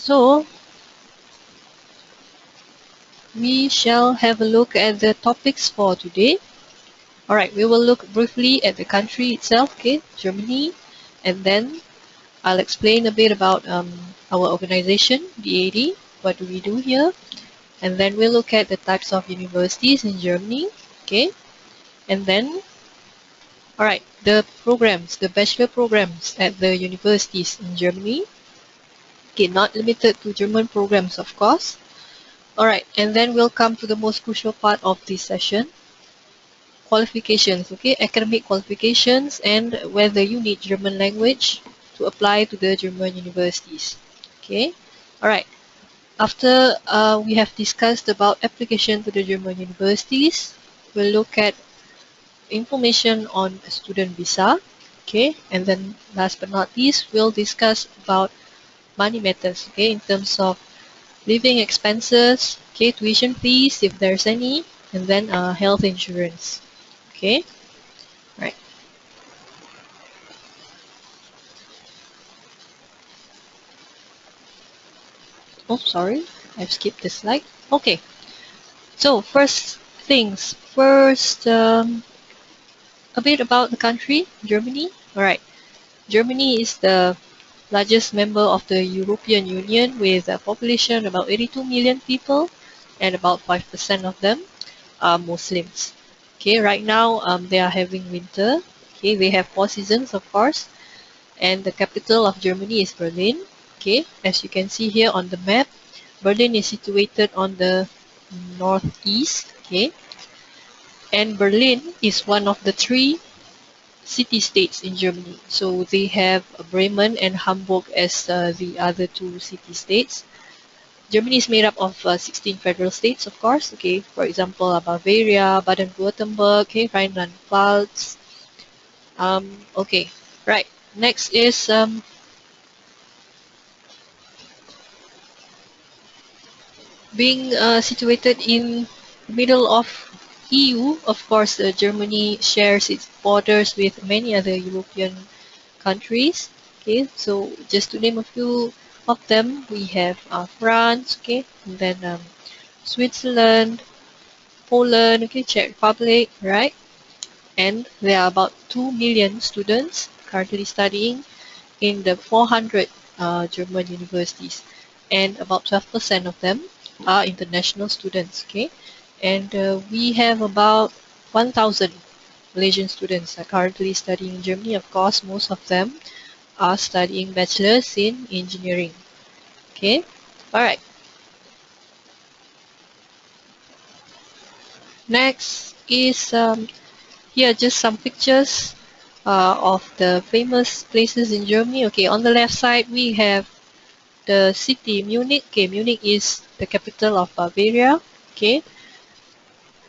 So we shall have a look at the topics for today. Alright, we will look briefly at the country itself, okay, Germany, and then I'll explain a bit about our organization, DAD, what do we do here, and then we'll look at the types of universities in Germany, okay, and then, alright, the programs, the bachelor programs at the universities in Germany, okay, not limited to German programs, of course. Alright, and then we'll come to the most crucial part of this session, qualifications, okay, academic qualifications and whether you need German language to apply to the German universities, okay. Alright, after we have discussed about application to the German universities, we'll look at information on student visa, okay, and then last but not least, we'll discuss about money matters, okay, in terms of living expenses, okay, tuition fees if there's any, and then health insurance, okay. Right. Oh, sorry, I've skipped this slide. Okay, so first things first, a bit about the country, Germany. Alright, Germany is the largest member of the European Union with a population about 82 million people, and about 5% of them are Muslims. Okay, right now they are having winter. Okay, they have 4 seasons, of course, and the capital of Germany is Berlin. Okay, as you can see here on the map, Berlin is situated on the northeast. Okay, and Berlin is one of the 3 city-states in Germany. So they have Bremen and Hamburg as the other 2 city-states. Germany is made up of 16 federal states, of course. Okay, for example, Bavaria, Baden-Württemberg, okay, Rhineland-Pfalz. Okay, right. Next is being situated in the middle of EU. Of course, Germany shares its borders with many other European countries. Okay, so just to name a few of them, we have France, okay, and then Switzerland, Poland, okay, Czech Republic, right? And there are about 2 million students currently studying in the 400 German universities, and about 12% of them are international students, okay? And we have about 1,000 Malaysian students are currently studying in Germany. Of course, most of them are studying bachelors in engineering. Okay, all right. Next is here just some pictures of the famous places in Germany. Okay, on the left side we have the city Munich. Okay, Munich is the capital of Bavaria. Okay,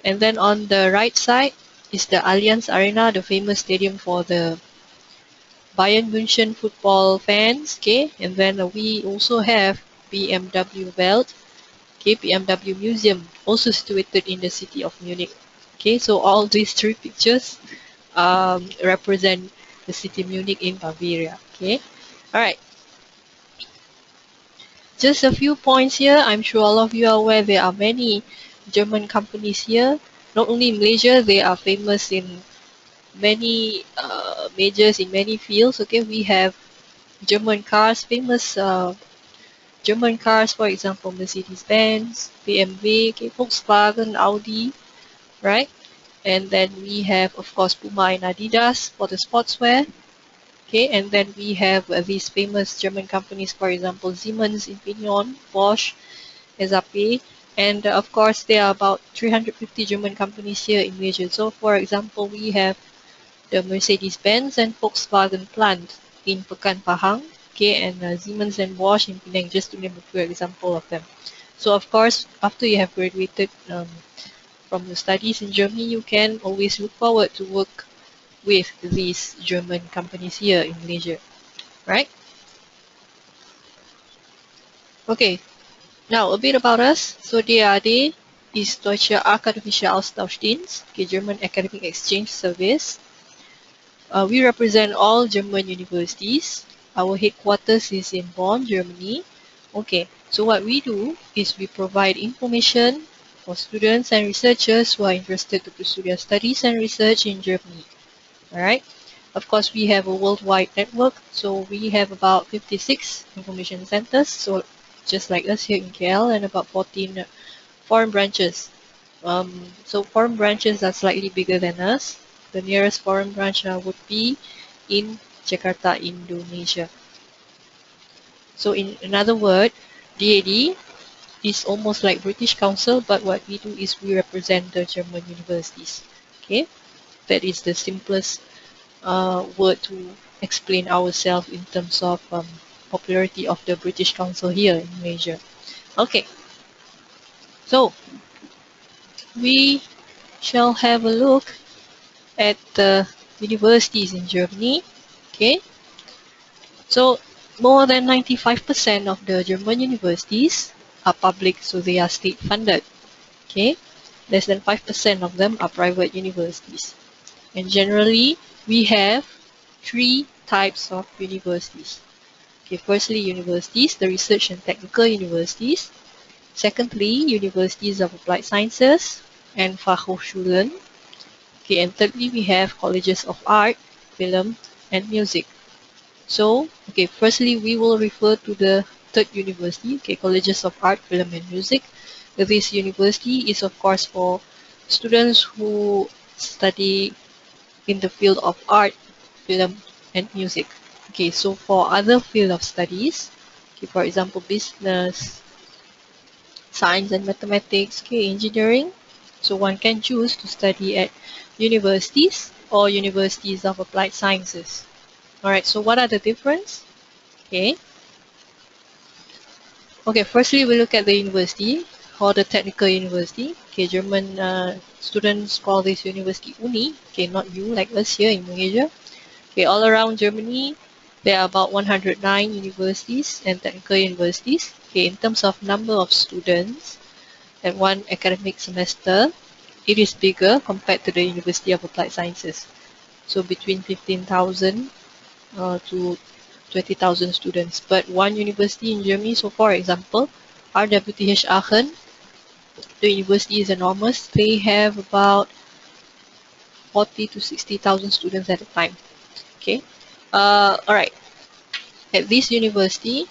and then on the right side is the Allianz Arena, the famous stadium for the Bayern München football fans. Okay, and then we also have BMW Welt, okay, BMW Museum, also situated in the city of Munich. Okay, so all these 3 pictures represent the city Munich in Bavaria. Okay, all right. Just a few points here. I'm sure all of you are aware there are many German companies here. Not only in Malaysia, they are famous in many majors in many fields. Okay, we have German cars, famous German cars, for example, Mercedes-Benz, BMW, okay, Volkswagen, Audi, right? And then we have, of course, Puma and Adidas for the sportswear. Okay, and then we have these famous German companies, for example, Siemens, Infineon, Bosch, SAP, and of course, there are about 350 German companies here in Malaysia. So, for example, we have the Mercedes-Benz and Volkswagen plant in Pekan Pahang, okay, and Siemens and Bosch in Penang, just to name a few examples of them. So, of course, after you have graduated from your studies in Germany, you can always look forward to work with these German companies here in Malaysia, right? Okay, now a bit about us. So DAAD is Deutsche Akademische Austauschdienst, okay, German Academic Exchange Service. We represent all German universities. Our headquarters is in Bonn, Germany, Okay, so what we do is we provide information for students and researchers who are interested to pursue their studies and research in Germany. Alright, of course we have a worldwide network, so we have about 56 information centers, so just like us here in KL, and about 14 foreign branches. So foreign branches are slightly bigger than us. The nearest foreign branch would be in Jakarta, Indonesia. So in another word, DAD is almost like British Council, but what we do is we represent the German universities. Okay, that is the simplest word to explain ourselves in terms of popularity of the British Council here in Malaysia. Okay, so we shall have a look at the universities in Germany. Okay, so more than 95% of the German universities are public, so they are state funded. Okay, less than 5% of them are private universities. And generally, we have three types of universities. Okay, firstly, universities, the research and technical universities. Secondly, universities of applied sciences and Fachhochschulen. Okay, and thirdly, we have colleges of art, film, and music. So, okay, firstly, we will refer to the third university, okay, colleges of art, film, and music. This university is, of course, for students who study in the field of art, film, and music. Okay, so for other field of studies, okay, for example, business, science and mathematics, okay, engineering, so one can choose to study at universities or universities of applied sciences. Alright, so what are the difference? Okay, okay, firstly we look at the university or the technical university. Okay, German students call this university Uni. Okay, not you like us here in Malaysia. Okay, all around Germany, there are about 109 universities and technical universities. Okay, in terms of number of students at one academic semester, it is bigger compared to the University of Applied Sciences. So between 15,000 to 20,000 students. But one university in Germany, so for example, RWTH Aachen, the university is enormous. They have about 40 to 60,000 students at a time. Okay. All right. At this university,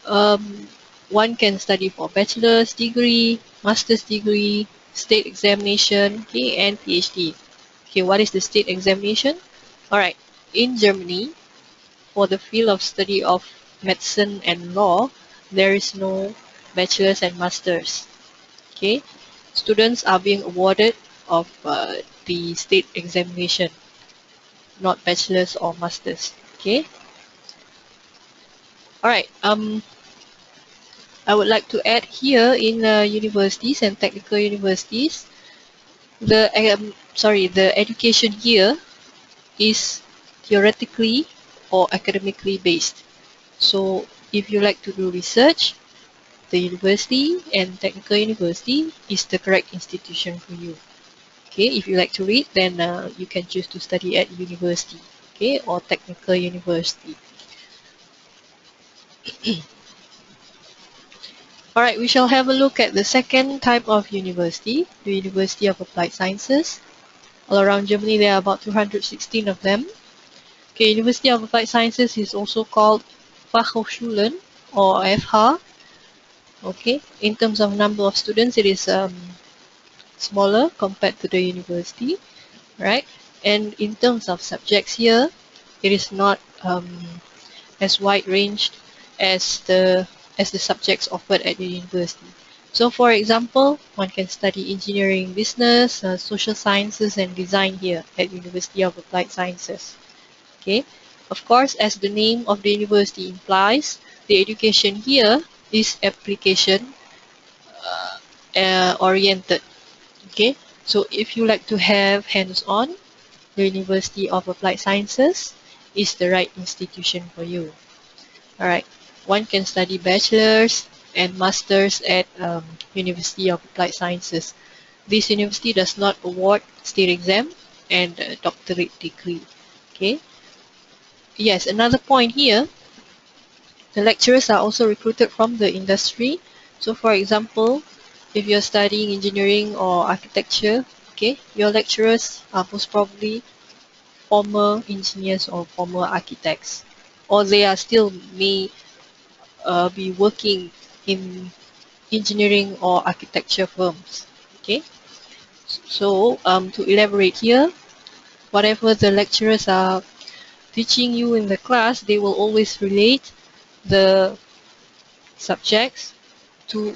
um, one can study for bachelor's degree, master's degree, state examination, okay, and PhD. Okay, what is the state examination? All right. In Germany, for the field of study of medicine and law, there is no bachelor's and master's. Okay, students are being awarded of the state examination, not bachelor's or master's. Okay, all right. I would like to add here in universities and technical universities, the education here is theoretically or academically based. So if you like to do research, the university and technical university is the correct institution for you. Okay, if you like to read, then you can choose to study at university, okay, or technical university. All right, we shall have a look at the second type of university, the University of Applied Sciences. All around Germany, there are about 216 of them. Okay, University of Applied Sciences is also called Fachhochschulen or FH. Okay, in terms of number of students, it is smaller compared to the university, right? And in terms of subjects here, it is not as wide ranged as the subjects offered at the university. So for example, one can study engineering, business, social sciences and design here at University of Applied Sciences. Okay, of course, as the name of the university implies, the education here is application oriented. Okay, so if you like to have hands-on, the University of Applied Sciences is the right institution for you. Alright, one can study bachelor's and master's at University of Applied Sciences. This university does not award state exam and doctorate degree. Okay. Yes, another point here. The lecturers are also recruited from the industry. So for example, if you're studying engineering or architecture, okay, your lecturers are most probably former engineers or former architects, or they are still may be working in engineering or architecture firms. Okay, so to elaborate here, whatever the lecturers are teaching you in the class, they will always relate the subjects to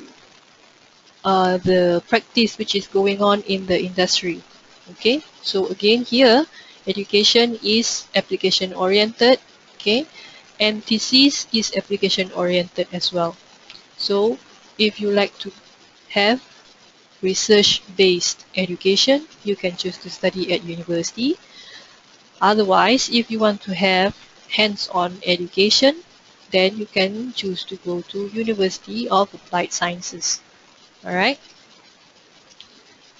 the practice which is going on in the industry. Okay, so again here, education is application oriented, okay, and thesis is application oriented as well. So if you like to have research based education, you can choose to study at university. Otherwise, if you want to have hands-on education, then you can choose to go to University of Applied Sciences. Alright.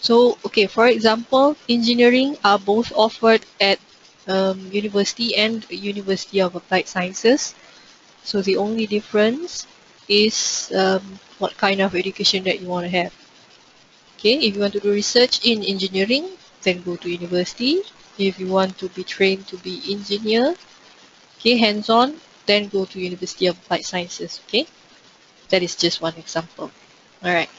So, okay, for example, engineering are both offered at university and University of Applied Sciences. So the only difference is what kind of education that you want to have. Okay, if you want to do research in engineering, then go to university. If you want to be trained to be engineer, okay, hands-on, then go to University of Applied Sciences. Okay, that is just one example. All right.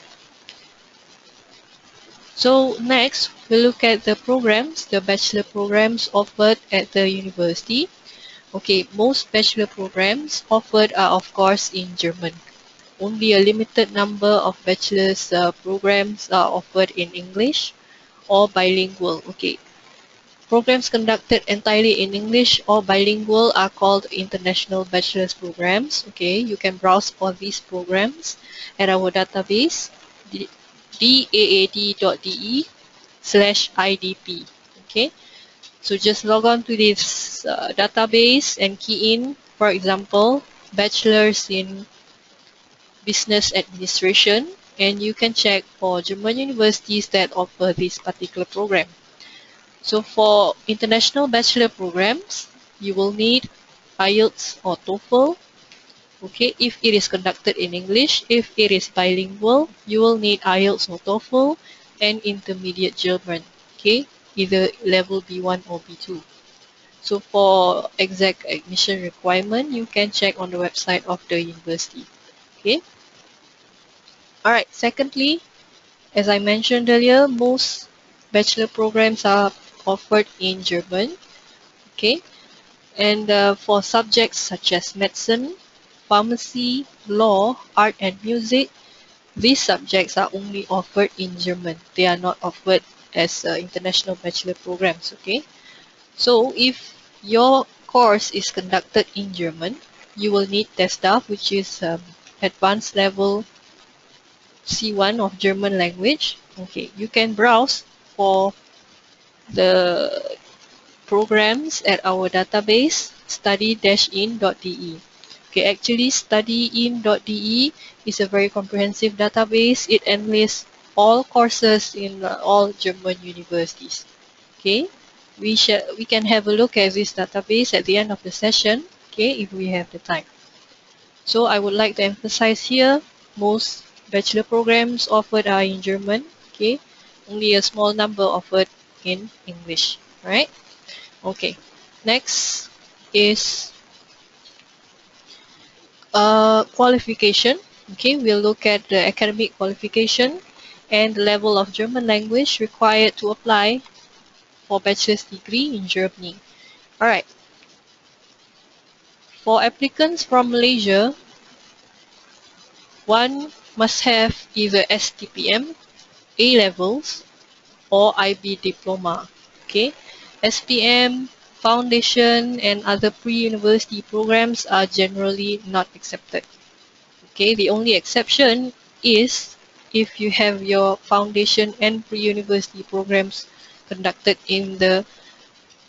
So next, we look at the programs, the bachelor programs offered at the university. Okay, most bachelor programs offered are of course in German. Only a limited number of bachelor's programs are offered in English or bilingual. Okay, programs conducted entirely in English or bilingual are called international bachelor's programs. Okay, you can browse for these programs at our database daad.de/idp. Okay, so just log on to this database and key in, for example, bachelor's in business administration, and you can check for German universities that offer this particular program. So for international bachelor programs, you will need IELTS or TOEFL. Okay, if it is conducted in English, if it is bilingual, you will need IELTS or TOEFL and intermediate German. Okay, either level B1 or B2. So for exact admission requirement, you can check on the website of the university. Okay. Alright, secondly, as I mentioned earlier, most bachelor programs are offered in German. Okay, and for subjects such as medicine, pharmacy, law, art and music, these subjects are only offered in German. They are not offered as international bachelor programs. Okay, so if your course is conducted in German, you will need TESDAF, which is advanced level C1 of German language. Okay, you can browse for the programs at our database study-in.de. Okay, actually studyin.de is a very comprehensive database. It enlists all courses in all German universities. Okay, we can have a look at this database at the end of the session, okay, if we have the time. So I would like to emphasize here, most bachelor programs offered are in German, okay, only a small number offered in English, right? Okay, next is qualification. Okay, we'll look at the academic qualification and the level of German language required to apply for bachelor's degree in Germany. Alright, for applicants from Malaysia, one must have either STPM, A levels, or IB diploma. Okay, SPM, foundation, and other pre-university programs are generally not accepted. Okay, the only exception is if you have your foundation and pre-university programs conducted in the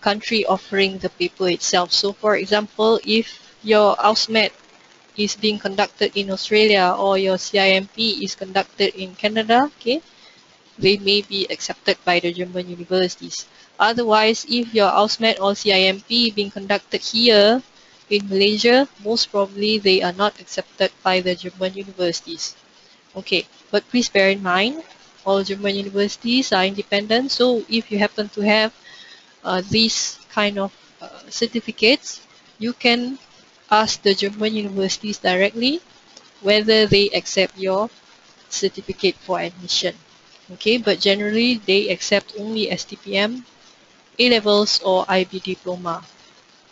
country offering the paper itself. So for example, if your AUSMET is being conducted in Australia or your CIMP is conducted in Canada, okay, they may be accepted by the German universities. Otherwise, if your AUSMET or CIMP being conducted here in Malaysia, most probably they are not accepted by the German universities. Okay, but please bear in mind, all German universities are independent, so if you happen to have these kind of certificates, you can ask the German universities directly whether they accept your certificate for admission. Okay, but generally they accept only STPM, A-levels or IB diploma.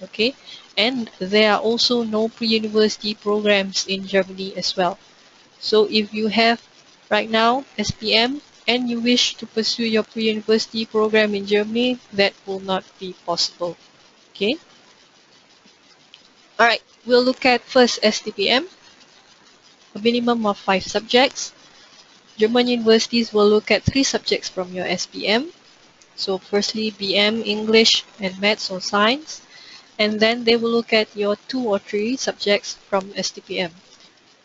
Okay, and there are also no pre-university programs in Germany as well. So if you have right now SPM and you wish to pursue your pre-university program in Germany, that will not be possible. Okay. Alright, we'll look at first STPM, a minimum of 5 subjects. German universities will look at 3 subjects from your SPM. So firstly, BM, English and Maths or Science. And then they will look at your 2 or 3 subjects from STPM.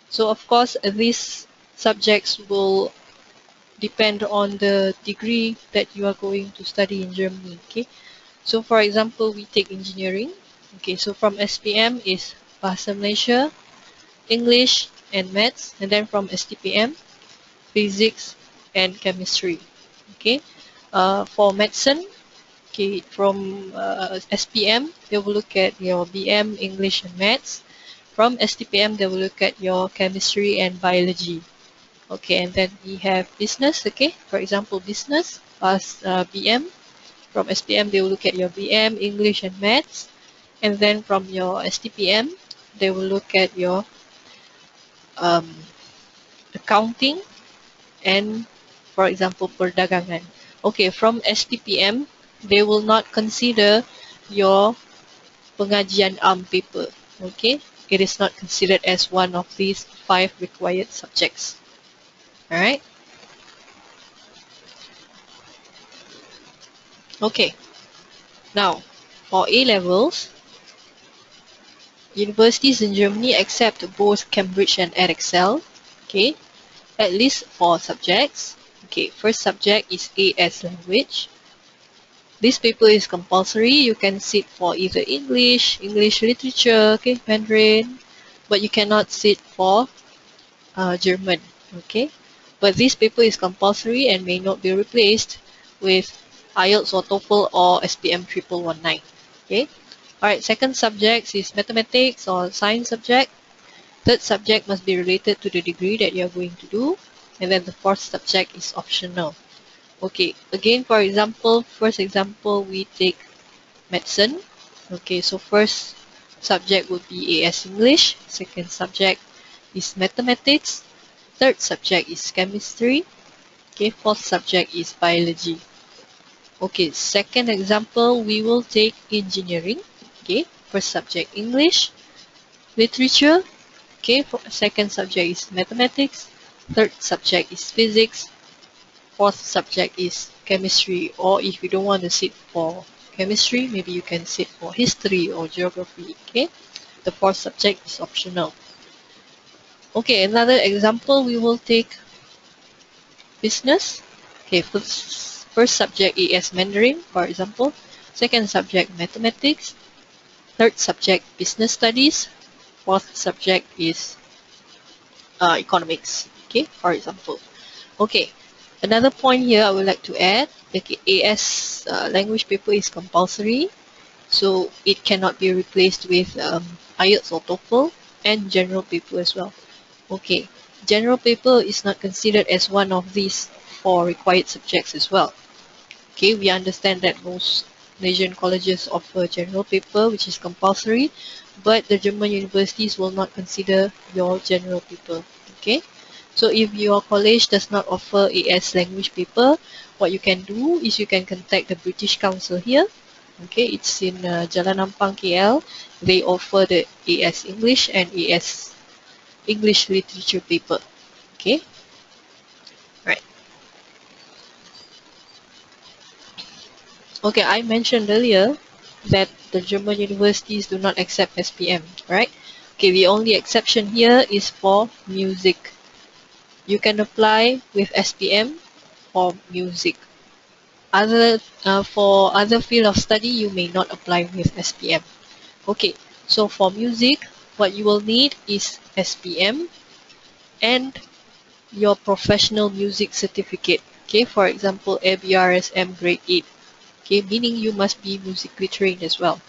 So of course, these subjects will depend on the degree that you are going to study in Germany. Okay. So for example, we take engineering. Okay, so from SPM is Bahasa Malaysia, English and Maths, and then from STPM, Physics and Chemistry. Okay, for medicine, okay, from SPM, they will look at your BM, English and Maths. From STPM, they will look at your Chemistry and Biology. Okay, and then we have business. Okay, for example, business as BM. From SPM, they will look at your BM, English and Maths. And then from your STPM, they will look at your um, accounting and, for example, perdagangan. Okay, from STPM, they will not consider your pengajian paper. Okay, it is not considered as one of these 5 required subjects. Alright. Okay. Now, for A levels, universities in Germany accept both Cambridge and Edexcel. Okay, at least 4 subjects. Okay, first subject is AS language. This paper is compulsory. You can sit for either English, English literature, okay, Mandarin, but you cannot sit for German. Okay, but this paper is compulsory and may not be replaced with IELTS or TOEFL or SPM 1119. Okay. Alright, second subject is mathematics or science subject. Third subject must be related to the degree that you are going to do. And then the fourth subject is optional. Okay, again, for example, first example, we take medicine. Okay, so first subject would be AS English. Second subject is mathematics. Third subject is chemistry. Okay, fourth subject is biology. Okay, second example, we will take engineering. Okay, first subject English, literature. Okay, second subject is mathematics. Third subject is physics. Fourth subject is chemistry. Or if you don't want to sit for chemistry, maybe you can sit for history or geography. Okay, the fourth subject is optional. Okay, another example, we will take business. Okay, first subject AS Mandarin, for example. Second subject mathematics. Third subject business studies. Fourth subject is economics. Okay, for example. Okay, another point here I would like to add. Okay, AS language paper is compulsory, so it cannot be replaced with IELTS or TOEFL and general paper as well. Okay, general paper is not considered as one of these 4 required subjects as well. Okay, we understand that most Malaysian colleges offer general paper, which is compulsory, but the German universities will not consider your general paper. Okay, so if your college does not offer AS language paper, what you can do is you can contact the British Council here. Okay, it's in Jalan Ampang, KL. They offer the AS English and AS English literature paper. Okay, right. Okay, I mentioned earlier that the German universities do not accept SPM, right? Okay, the only exception here is for music. You can apply with SPM for music. For other field of study, you may not apply with SPM. Okay, So for music, what you will need is SPM and your professional music certificate. Okay, for example, ABRSM grade 8. Okay, meaning you must be musically trained as well.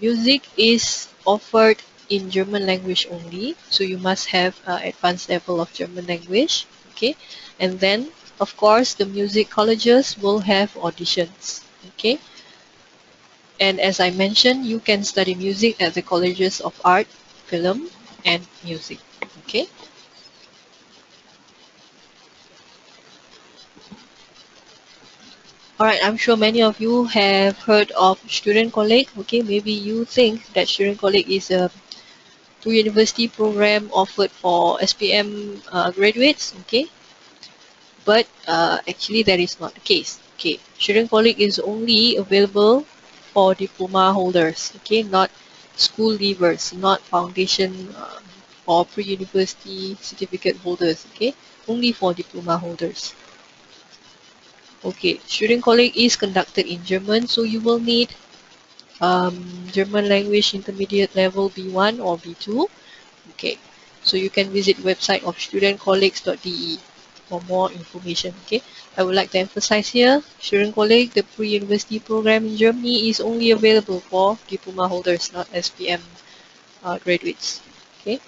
Music is offered in German language only, so you must have advanced level of German language. Okay, and then of course the music colleges will have auditions. Okay, and as I mentioned, you can study music at the colleges of art, film, and music. Okay. Alright, I'm sure many of you have heard of Student College. Okay, maybe you think that Student College is a pre-university program offered for SPM graduates. Okay, but actually that is not the case. Okay, Student College is only available for diploma holders. Okay, not school leavers, not foundation or pre-university certificate holders. Okay, only for diploma holders. Okay, Student College is conducted in German, so you will need German language intermediate level B1 or B2. Okay, so you can visit website of studentcolleagues.de for more information. Okay, I would like to emphasize here, Student College, the pre-university program in Germany is only available for diploma holders, not SPM graduates. Okay,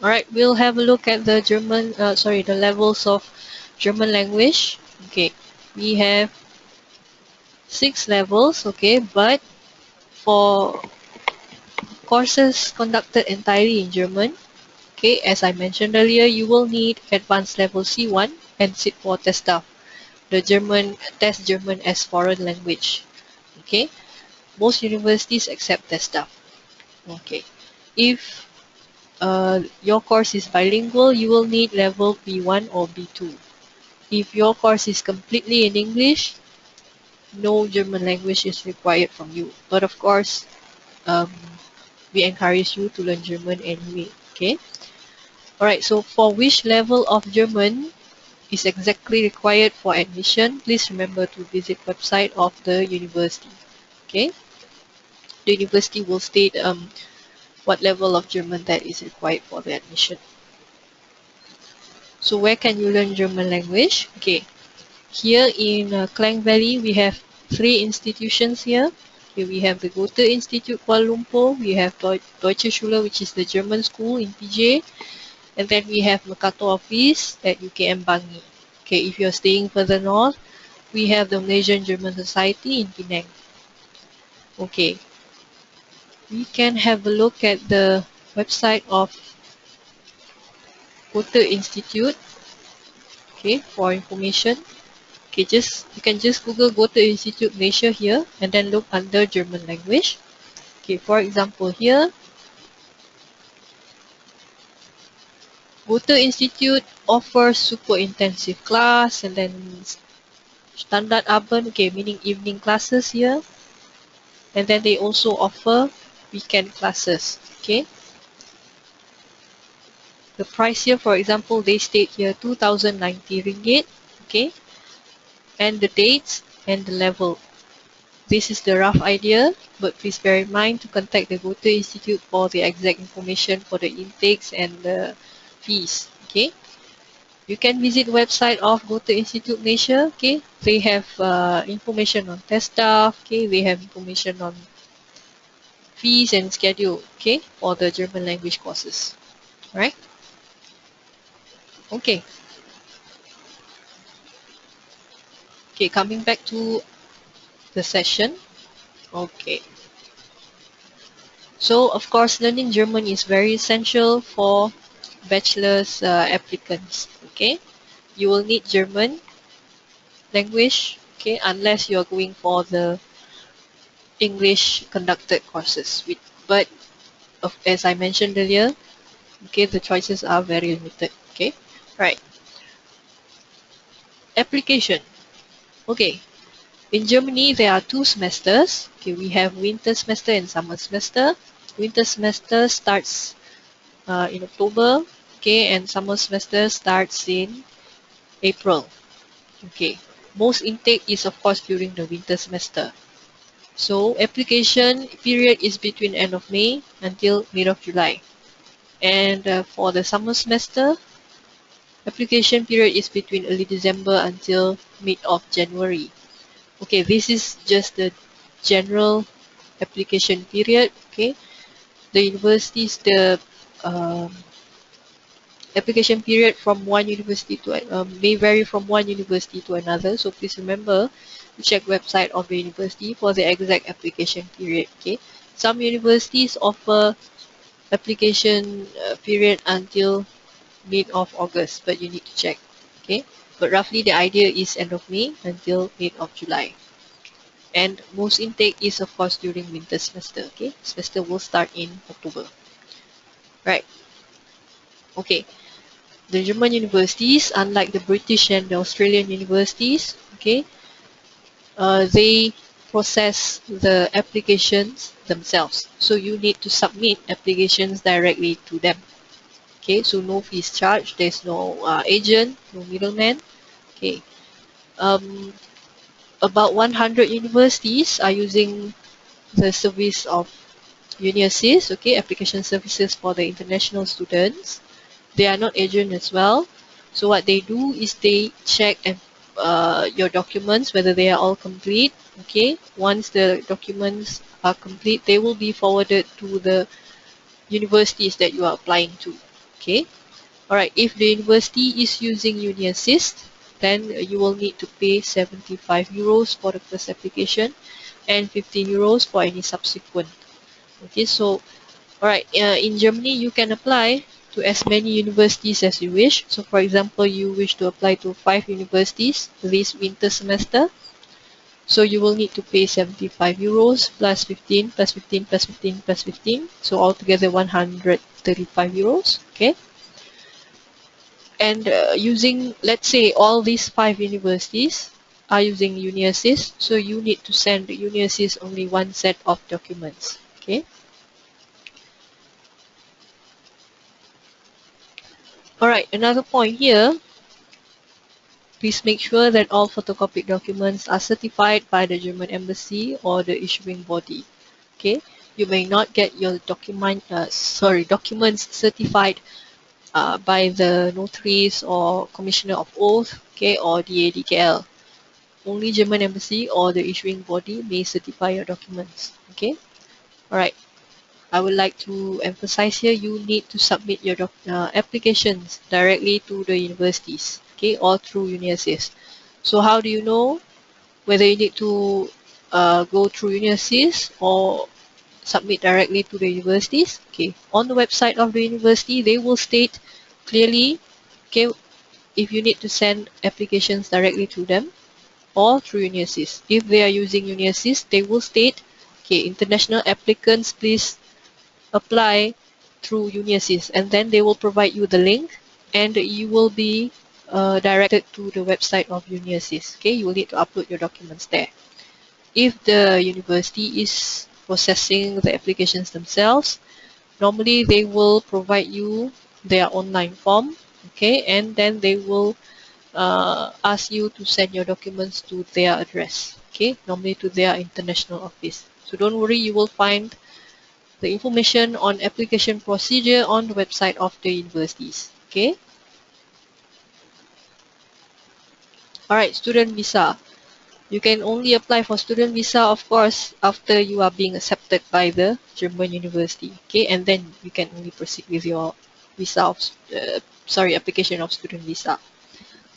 all right, we'll have a look at the the levels of German language. Okay, we have 6 levels. Okay, but for courses conducted entirely in German, okay, as I mentioned earlier, you will need advanced level C1 and sit for TESTA, the German test German as foreign language. Okay, most universities accept TESTA. Okay, if your course is bilingual, you will need level B1 or B2. If your course is completely in English, no German language is required from you. But of course, um, we encourage you to learn German anyway. Okay. Alright, so for which level of German is exactly required for admission, please remember to visit website of the university. Okay, the university will state what level of German that is required for the admission. So where can you learn German language? Okay, here in Klang Valley we have 3 institutions here. Okay, we have the Goethe Institute Kuala Lumpur, we have Deutsche Schule, which is the German school in PJ, and then we have Mercator office at UKM Bangi. Okay, if you're staying further north, we have the Malaysian German Society in Penang. Okay, we can have a look at the website of Goethe Institute. Okay, for information. Okay, you can just Google Goethe Institute Malaysia here and then look under German language. Okay, for example here, Goethe Institute offers super intensive class and then standard Abend, okay, meaning evening classes here. And then they also offer weekend classes. Okay, the price here, for example, they state here 2090 ringgit. Okay, and the dates and the level. This is the rough idea, but please bear in mind to contact the Goethe Institute for the exact information for the intakes and the fees. Okay, you can visit website of Goethe Institute Malaysia. Okay, they have information on test staff. Okay, they have information on fees and schedule. Okay, for the German language courses. Right? Okay. Okay, coming back to the session. Okay. So, of course, learning German is very essential for bachelor's applicants. Okay, you will need German language. Okay, unless you are going for the English conducted courses. But as I mentioned earlier, okay, the choices are very limited. Okay, right. Application. Okay, in Germany there are 2 semesters. Okay, we have winter semester and summer semester. Winter semester starts in October, okay, and summer semester starts in April. Okay, Most intake is of course during the winter semester. So application period is between end of May until mid of July. And for the summer semester, application period is between early December until mid of January. Okay, this is just the general application period. Okay, the universities, the application period from one university to may vary from one university to another. So please remember to check website of the university for the exact application period. Okay, some universities offer application period until mid of August, but you need to check. Okay, but roughly the idea is end of May until mid of July. And most intake is of course during winter semester. Okay, semester will start in October. Right. Okay. The German universities, unlike the British and the Australian universities, okay, they process the applications themselves. So you need to submit applications directly to them. Okay, so no fees charged. There's no agent, no middleman. Okay, about 100 universities are using the service of UniAssist, okay, application services for the international students. They are not agent as well. So what they do is they check your documents, whether they are all complete. Okay, once the documents are complete, they will be forwarded to the universities that you are applying to. Okay, all right. If the university is using UniAssist, then you will need to pay 75 euros for the first application and 15 euros for any subsequent. Okay, so all right, in Germany, you can apply to as many universities as you wish. So for example, you wish to apply to 5 universities this winter semester. So you will need to pay 75 euros plus 15 plus 15 plus 15 plus 15. So altogether 135 euros. Okay. And using, let's say, all these 5 universities are using UniAssist. So you need to send UniAssist only one set of documents. Okay. Alright, another point here, please make sure that all photocopied documents are certified by the German embassy or the issuing body. Okay, you may not get your documents certified by the notaries or commissioner of oath, okay, or DADKL. Only German embassy or the issuing body may certify your documents. Okay, alright. I would like to emphasize here, you need to submit your applications directly to the universities, okay, or through UniAssist. So how do you know whether you need to go through UniAssist or submit directly to the universities? Okay, on the website of the university, they will state clearly, okay, if you need to send applications directly to them or through UniAssist. If they are using UniAssist, they will state, okay, international applicants, please apply through UniAssist, and then they will provide you the link and you will be directed to the website of UniAssist. Okay, you will need to upload your documents there. If the university is processing the applications themselves, normally they will provide you their online form, okay, and then they will ask you to send your documents to their address, okay, normally to their international office. So don't worry, you will find the information on application procedure on the website of the universities. Okay. Alright, student visa. You can only apply for student visa, of course, after you are being accepted by the German university. Okay, and then you can only proceed with your visa of, application of student visa.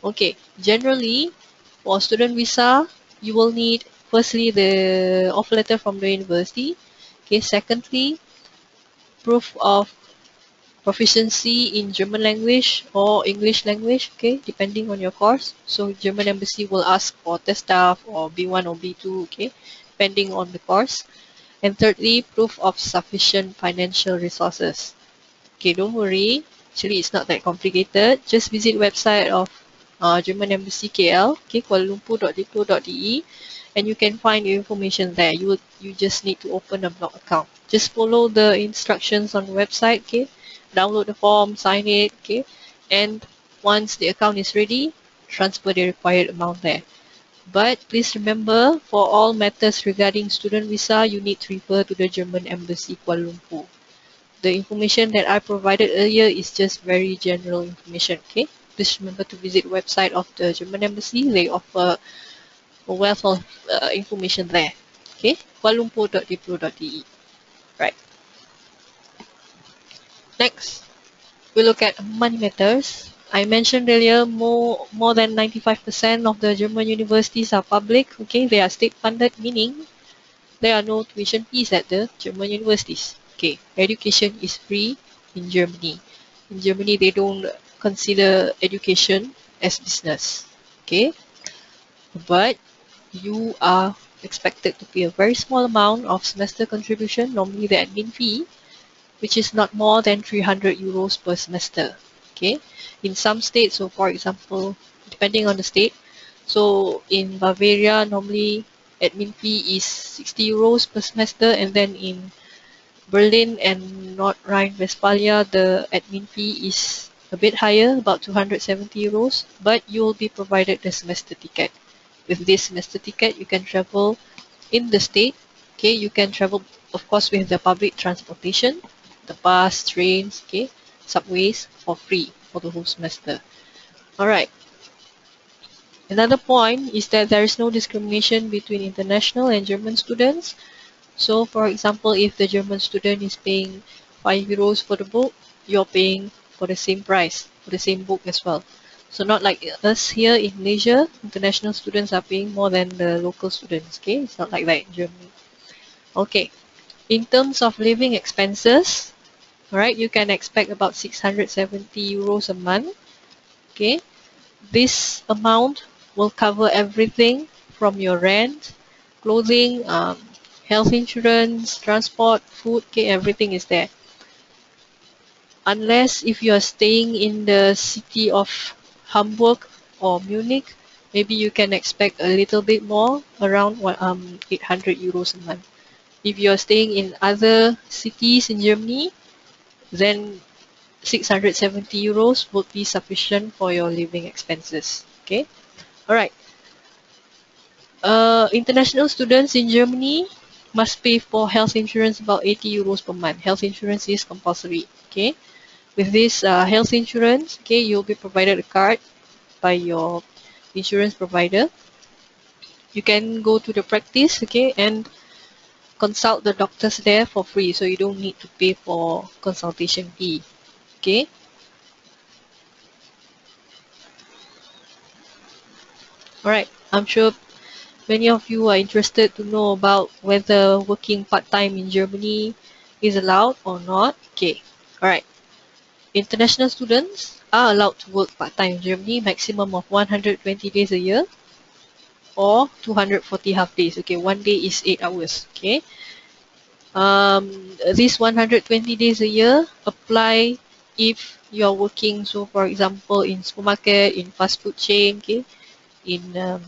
Okay, generally, for student visa, you will need firstly the offer letter from the university. Okay, secondly, proof of proficiency in German language or English language, okay, depending on your course. So German embassy will ask for test staff or B1 or B2, okay, depending on the course. And thirdly, proof of sufficient financial resources. Okay, don't worry. Actually, it's not that complicated. Just visit website of German Embassy KL, okay, kualalumpur.diplo.de, and you can find your information there. You just need to open a blog account. Just follow the instructions on the website, okay. Download the form, sign it, okay, and once the account is ready, transfer the required amount there. But please remember, for all matters regarding student visa, you need to refer to the German Embassy Kuala Lumpur. The information that I provided earlier is just very general information, okay? Please remember to visit the website of the German Embassy. They offer a wealth of information there, okay? kualalumpur.diplo.de. Right. Next, we look at money matters. I mentioned earlier more than 95% of the German universities are public, okay? They are state funded, meaning there are no tuition fees at the German universities. Okay, education is free in Germany. In Germany, they don't consider education as business. Okay, but you are expected to pay a very small amount of semester contribution, normally the admin fee, which is not more than 300 euros per semester. Okay, in some states, so for example, depending on the state, so in Bavaria, normally admin fee is 60 euros per semester, and then in Berlin and North Rhine-Westphalia, the admin fee is a bit higher, about 270 euros, but you will be provided the semester ticket. With this semester ticket, you can travel in the state. Okay, you can travel, of course, with the public transportation, the bus, trains, okay, subways for free for the whole semester. All right. Another point is that there is no discrimination between international and German students. So, for example, if the German student is paying 5 euros for the book, you're paying for the same price, for the same book as well. So, not like us here in Malaysia, international students are paying more than the local students, okay? It's not like that in Germany. Okay, in terms of living expenses, alright, you can expect about 670 euros a month, okay? This amount will cover everything from your rent, clothing, health insurance, transport, food, okay, everything is there. Unless if you are staying in the city of Hamburg or Munich, maybe you can expect a little bit more, around 800 euros a month. If you are staying in other cities in Germany, then 670 euros would be sufficient for your living expenses. Okay, all right. International students in Germany must pay for health insurance about 80 euros per month. Health insurance is compulsory. Okay, with this health insurance, okay, you'll be provided a card by your insurance provider. You can go to the practice, okay, and consult the doctors there for free, so you don't need to pay for consultation fee. Okay. All right. I'm sure many of you are interested to know about whether working part-time in Germany is allowed or not. Okay. All right. International students are allowed to work part-time in Germany, maximum of 120 days a year or 240 half days. Okay, one day is 8 hours. Okay. These 120 days a year apply if you are working, so for example, in supermarket, in fast food chain, okay, in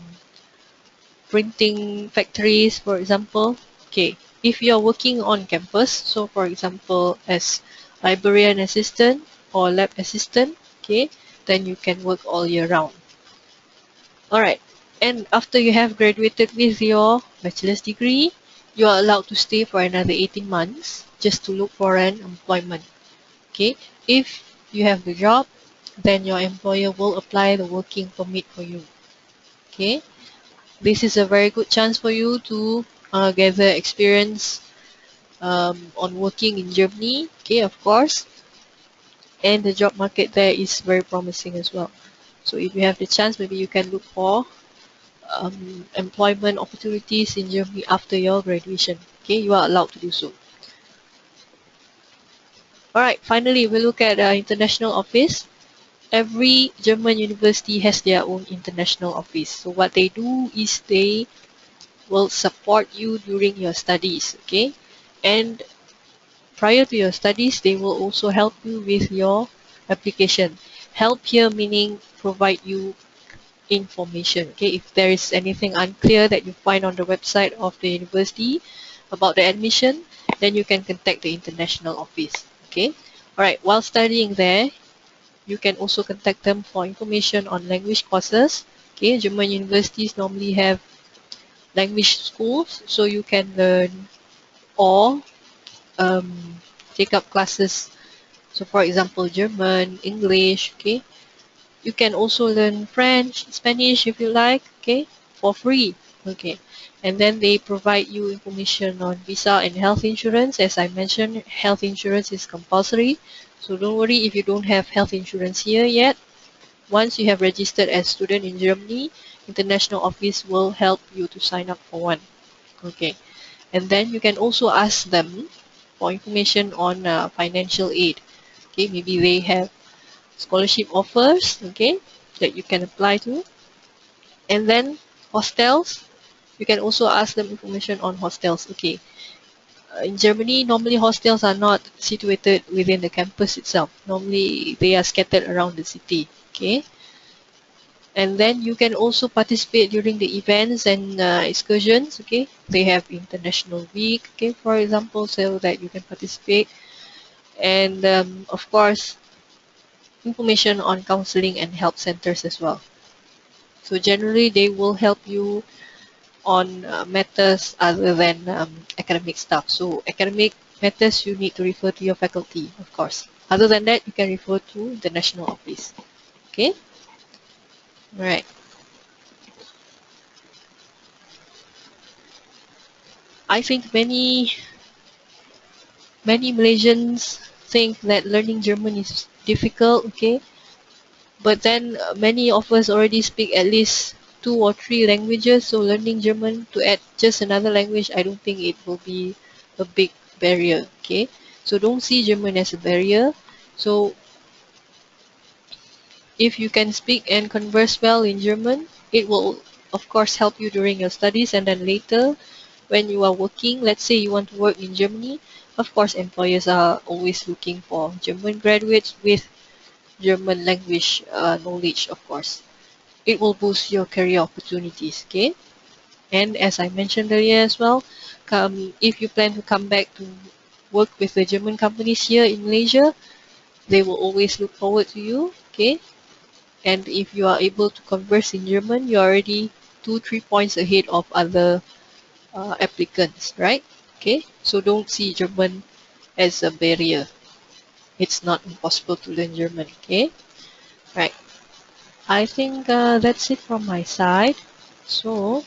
printing factories, for example. Okay, if you're working on campus, so for example, as librarian assistant or lab assistant, okay, then you can work all year round. All right, and after you have graduated with your bachelor's degree, you are allowed to stay for another 18 months just to look for an employment. Okay, if you have the job, then your employer will apply the working permit for you. Okay, this is a very good chance for you to gather experience on working in Germany, okay, of course, and the job market there is very promising as well. So if you have the chance, maybe you can look for employment opportunities in Germany after your graduation. Okay, you are allowed to do so. All right, finally, we look at international office. Every German university has their own international office. So what they do is they will support you during your studies, okay? And prior to your studies, they will also help you with your application. Help here meaning provide you information, okay? If there is anything unclear that you find on the website of the university about the admission, then you can contact the international office, okay? All right, while studying there, you can also contact them for information on language courses, Okay, German universities normally have language schools, so you can learn or take up classes. So, for example, German, English. Okay, you can also learn French, Spanish if you like. Okay, for free. Okay, and then they provide you information on visa and health insurance. As I mentioned, health insurance is compulsory. So don't worry if you don't have health insurance here yet. Once you have registered as student in Germany, international office will help you to sign up for one. Okay, and then you can also ask them for information on financial aid. Okay, maybe they have scholarship offers. Okay, that you can apply to, and then hostels. You can also ask them information on hostels. Okay, in Germany, normally hostels are not situated within the campus itself. Normally, they are scattered around the city. Okay, and then you can also participate during the events and excursions. Okay, they have international week. Okay, for example, so that you can participate, and of course, information on counseling and help centers as well. So generally, they will help you on matters other than academic stuff. So academic matters, you need to refer to your faculty, of course. Other than that, you can refer to the national office. Okay, all right. I think many Malaysians think that learning German is difficult. Okay, but then many of us already speak at least 2 or 3 languages. So learning German to add just another language, I don't think it will be a big barrier. Okay, so don't see German as a barrier. So if you can speak and converse well in German, it will of course help you during your studies, and then later when you are working, let's say you want to work in Germany, of course employers are always looking for German graduates with German language knowledge, of course. It will boost your career opportunities, okay? And as I mentioned earlier as well, if you plan to come back to work with the German companies here in Malaysia, they will always look forward to you, okay? And if you are able to converse in German, you're already 2, 3 points ahead of other applicants, right? Okay, so don't see German as a barrier. It's not impossible to learn German, okay? Right. I think that's it from my side. So